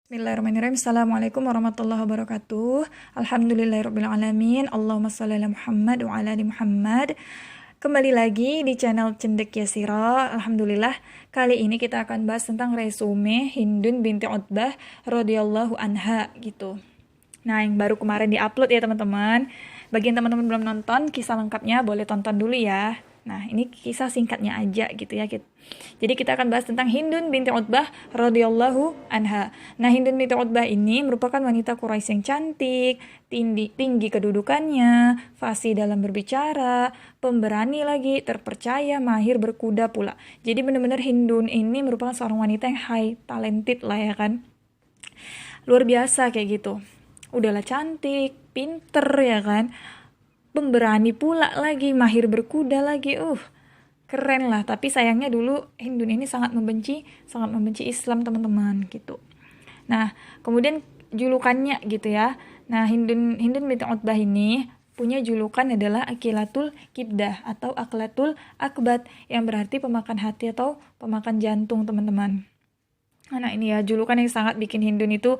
Bismillahirrahmanirrahim. Assalamualaikum warahmatullahi wabarakatuh. Alhamdulillahirrabbilalamin. Allahumma sholli ala Muhammad wa ala ali Muhammad. Kembali lagi di channel Cendek Yasira. Alhamdulillah, kali ini kita akan bahas tentang resume Hindun binti Utbah radhiyallahu anha gitu. Nah, yang baru kemarin diupload ya teman-teman. Bagi yang teman-teman belum nonton, kisah lengkapnya boleh tonton dulu ya. Nah, ini kisah singkatnya aja gitu ya. Jadi kita akan bahas tentang Hindun binti Utbah radhiyallahu anha. Nah, Hindun binti Utbah ini merupakan wanita Quraisy yang cantik, tinggi kedudukannya, fasih dalam berbicara, pemberani lagi, terpercaya, mahir berkuda pula. Jadi benar-benar Hindun ini merupakan seorang wanita yang high talented lah ya kan. Luar biasa kayak gitu. Udahlah cantik, pinter ya kan. Pemberani pula lagi, mahir berkuda lagi. Keren lah. Tapi sayangnya dulu Hindun ini sangat membenci Islam teman-teman gitu. Nah, kemudian julukannya gitu ya. Nah, Hindun binti Utbah ini punya julukan adalah Akilatul Kibdah atau Aklatul Akbat, yang berarti pemakan hati atau pemakan jantung teman-teman. Nah, ini ya julukan yang sangat bikin Hindun itu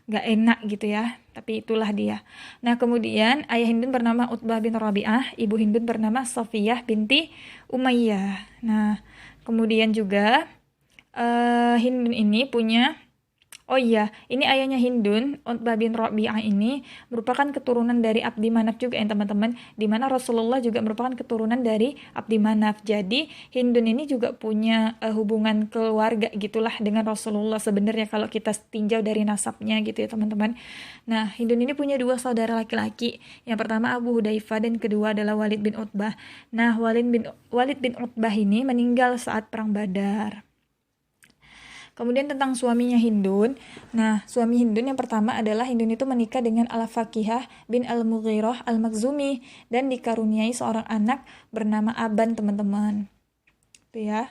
gak enak gitu ya, tapi itulah dia. Nah, kemudian ayah Hindun bernama Utbah bin Rabi'ah, ibu Hindun bernama Safiyah binti Umayyah. Nah, kemudian juga Hindun ini punya ini ayahnya Hindun, Utbah bin Rabi'ah ini merupakan keturunan dari Abdi Manaf juga ya teman-teman, di mana Rasulullah juga merupakan keturunan dari Abdi Manaf. Jadi Hindun ini juga punya hubungan keluarga gitulah dengan Rasulullah sebenarnya kalau kita tinjau dari nasabnya gitu ya teman-teman. Nah, Hindun ini punya dua saudara laki-laki. Yang pertama Abu Hudzaifah dan kedua adalah Walid bin Utbah. Nah, Walid bin Utbah ini meninggal saat perang Badar. Kemudian tentang suaminya Hindun. Nah, suami Hindun yang pertama adalah Hindun itu menikah dengan Al-Fakihah bin Al-Mughirah Al-Makhzumi dan dikaruniai seorang anak bernama Aban, teman-teman. Itu ya.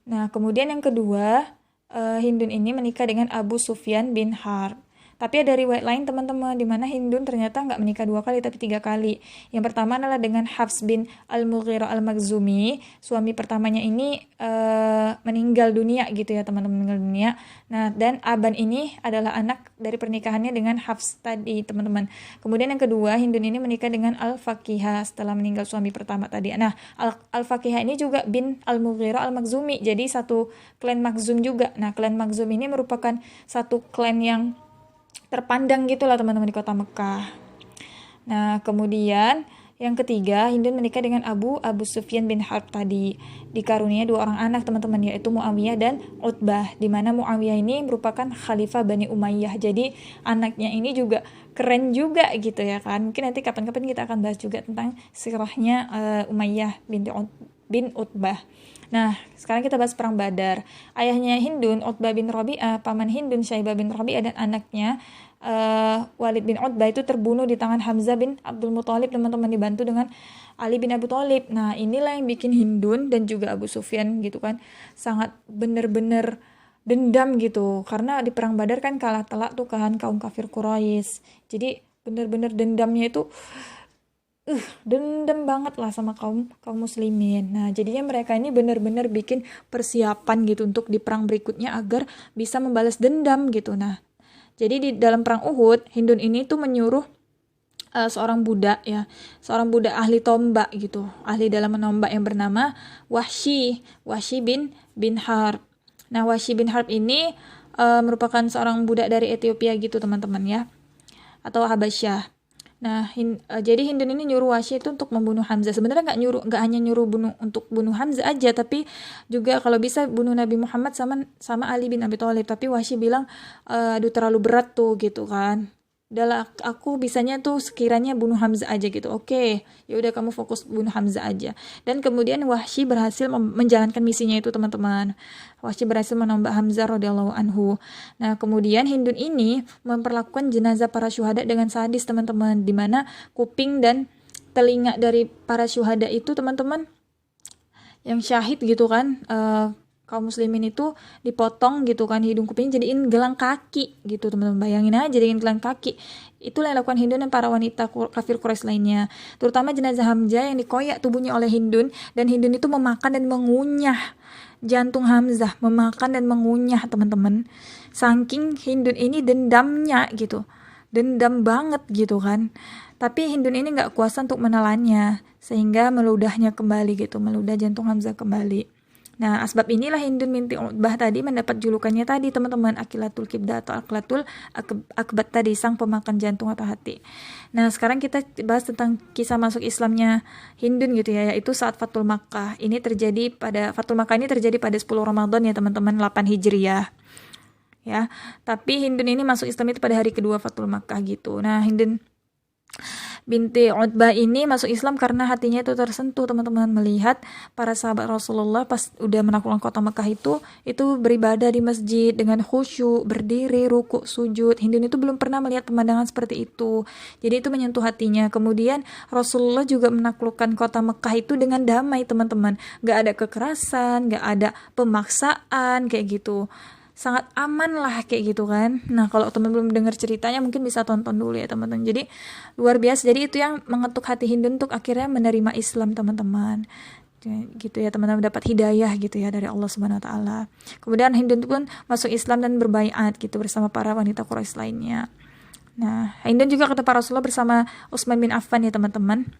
Nah, kemudian yang kedua, Hindun ini menikah dengan Abu Sufyan bin Harb. Tapi ada riwayat lain teman-teman di mana Hindun ternyata nggak menikah 2 kali tapi 3 kali. Yang pertama adalah dengan Hafs bin Al-Mughirah Al-Makhzumi. Suami pertamanya ini meninggal dunia gitu ya teman-teman, meninggal dunia. Nah, dan Aban ini adalah anak dari pernikahannya dengan Hafs tadi teman-teman. Kemudian yang kedua, Hindun ini menikah dengan Al-Fakihah setelah meninggal suami pertama tadi. Nah, Al-Fakihah ini juga bin Al-Mughirah Al-Makhzumi. Jadi satu klan Makhzum juga. Nah, klan Makhzum ini merupakan satu klan yang terpandang gitulah teman-teman di kota Mekah. Nah, kemudian yang ketiga, Hindun menikah dengan Abu Sufyan bin Harb tadi. Dikaruniai 2 orang anak teman-teman, yaitu Muawiyah dan Utbah. Di mana Muawiyah ini merupakan khalifah Bani Umayyah. Jadi anaknya ini juga keren juga gitu ya kan. Mungkin nanti kapan-kapan kita akan bahas juga tentang sirahnya Umayyah bin Utbah. Nah, sekarang kita bahas perang Badar. Ayahnya Hindun, Utbah bin Rabi'ah, paman Hindun Syaibah bin Rabi'ah dan anaknya Walid bin Utbah itu terbunuh di tangan Hamzah bin Abdul Muthalib, teman-teman, dibantu dengan Ali bin Abi Thalib. Nah, inilah yang bikin Hindun dan juga Abu Sufyan gitu kan sangat bener-bener dendam gitu, karena di perang Badar kan kalah telak tuh kan kaum kafir Quraisy. Jadi bener-bener dendamnya itu dendam banget lah sama kaum muslimin. Nah, jadinya mereka ini benar-benar bikin persiapan gitu untuk di perang berikutnya agar bisa membalas dendam gitu. Nah, jadi di dalam perang Uhud, Hindun ini tuh menyuruh seorang budak ahli tombak gitu, ahli dalam menombak yang bernama Wahsy bin Harb. Nah, Wahsy bin Harb ini merupakan seorang budak dari Ethiopia gitu teman-teman ya, atau Habasyah. Nah, jadi Hindun ini nyuruh Wahsy itu untuk membunuh Hamzah. Sebenarnya nggak hanya nyuruh untuk bunuh Hamzah aja, tapi juga kalau bisa bunuh Nabi Muhammad sama Ali bin Abi Thalib. Tapi Wahsy bilang, aduh terlalu berat tuh gitu kan. Udahlah, aku bisanya tuh sekiranya bunuh Hamzah aja gitu. Oke, ya udah kamu fokus bunuh Hamzah aja. Dan kemudian Wahsy berhasil menjalankan misinya itu teman-teman. Wahsy berhasil menombak Hamzah radhiyallahu anhu. Nah, kemudian Hindun ini memperlakukan jenazah para syuhada dengan sadis teman-teman, di mana kuping dan telinga dari para syuhada itu teman-teman yang syahid gitu kan, kaum muslimin itu dipotong gitu kan, hidung kupingnya jadiin gelang kaki gitu teman-teman. Bayangin aja jadiin gelang kaki. Itulah yang dilakukan Hindun dan para wanita kafir Quraisy lainnya. Terutama jenazah Hamzah yang dikoyak tubuhnya oleh Hindun, dan Hindun itu memakan dan mengunyah jantung Hamzah, memakan dan mengunyah teman-teman. Saking Hindun ini dendamnya gitu, dendam banget gitu kan. Tapi Hindun ini nggak kuasa untuk menelannya, sehingga meludahnya kembali gitu, meludah jantung Hamzah kembali. Nah, asbab inilah Hindun binti Utbah tadi mendapat julukannya tadi teman-teman, Akilatul Kibdah atau Akilatul Akbat tadi, sang pemakan jantung atau hati. Nah, sekarang kita bahas tentang kisah masuk Islamnya Hindun gitu ya, yaitu saat Fathul Makkah. Fathul Makkah ini terjadi pada 10 Ramadan ya teman-teman, 8 Hijriah. Ya, tapi Hindun ini masuk Islam itu pada hari kedua Fathul Makkah gitu. Nah, Hindun binti Utbah ini masuk Islam karena hatinya itu tersentuh teman-teman, melihat para sahabat Rasulullah pas udah menaklukkan kota Mekah itu beribadah di masjid dengan khusyuk, berdiri, rukuk, sujud. Hindun itu belum pernah melihat pemandangan seperti itu, jadi itu menyentuh hatinya. Kemudian Rasulullah juga menaklukkan kota Mekah itu dengan damai teman-teman, gak ada kekerasan, gak ada pemaksaan kayak gitu, sangat aman lah kayak gitu kan. Nah, kalau teman belum dengar ceritanya mungkin bisa tonton dulu ya teman-teman. Jadi luar biasa. Jadi itu yang mengetuk hati Hindun untuk akhirnya menerima Islam teman-teman. Gitu ya teman-teman, dapat hidayah gitu ya dari Allah Subhanahu wa taala. Kemudian Hindun pun masuk Islam dan berbaiat gitu bersama para wanita Quraisy lainnya. Nah, Hindun juga kata para Rasulullah bersama Utsman bin Affan ya teman-teman.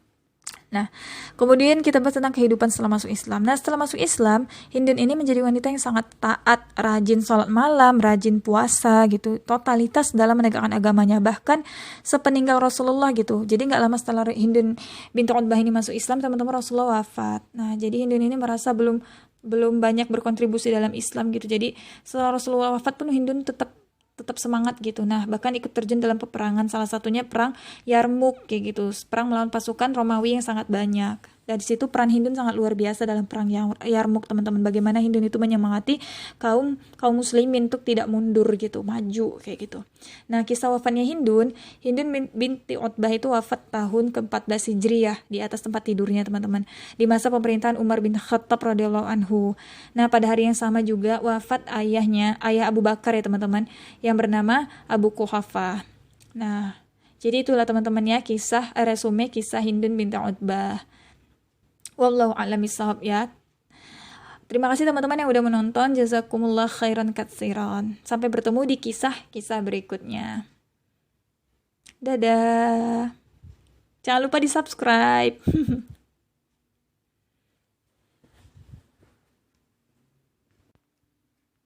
Nah, kemudian kita bahas tentang kehidupan setelah masuk Islam. Nah, setelah masuk Islam, Hindun ini menjadi wanita yang sangat taat, rajin sholat malam, rajin puasa gitu, totalitas dalam menegakkan agamanya, bahkan sepeninggal Rasulullah gitu. Jadi nggak lama setelah Hindun binti Utbah ini masuk Islam, teman-teman, Rasulullah wafat. Nah, jadi Hindun ini merasa belum banyak berkontribusi dalam Islam gitu. Jadi setelah Rasulullah wafat pun Hindun tetap semangat gitu. Nah, bahkan ikut terjun dalam peperangan, salah satunya perang Yarmuk kayak gitu, perang melawan pasukan Romawi yang sangat banyak. Dan di situ peran Hindun sangat luar biasa dalam perang Yarmuk teman-teman. Bagaimana Hindun itu menyemangati kaum muslimin untuk tidak mundur gitu, maju kayak gitu. Nah, kisah wafatnya Hindun binti Utbah itu wafat tahun ke-14 Hijriah di atas tempat tidurnya teman-teman, di masa pemerintahan Umar bin Khattab radhiyallahu anhu. Nah, pada hari yang sama juga wafat ayah Abu Bakar ya teman-teman, yang bernama Abu Quhafah. Nah, jadi itulah teman-teman ya resume kisah Hindun binti Utbah. Wallahu a'lam bishawab ya. Terima kasih teman-teman yang udah menonton. Jazakumullah khairan katsiran. Sampai bertemu di kisah-kisah berikutnya. Dadah. Jangan lupa di-subscribe.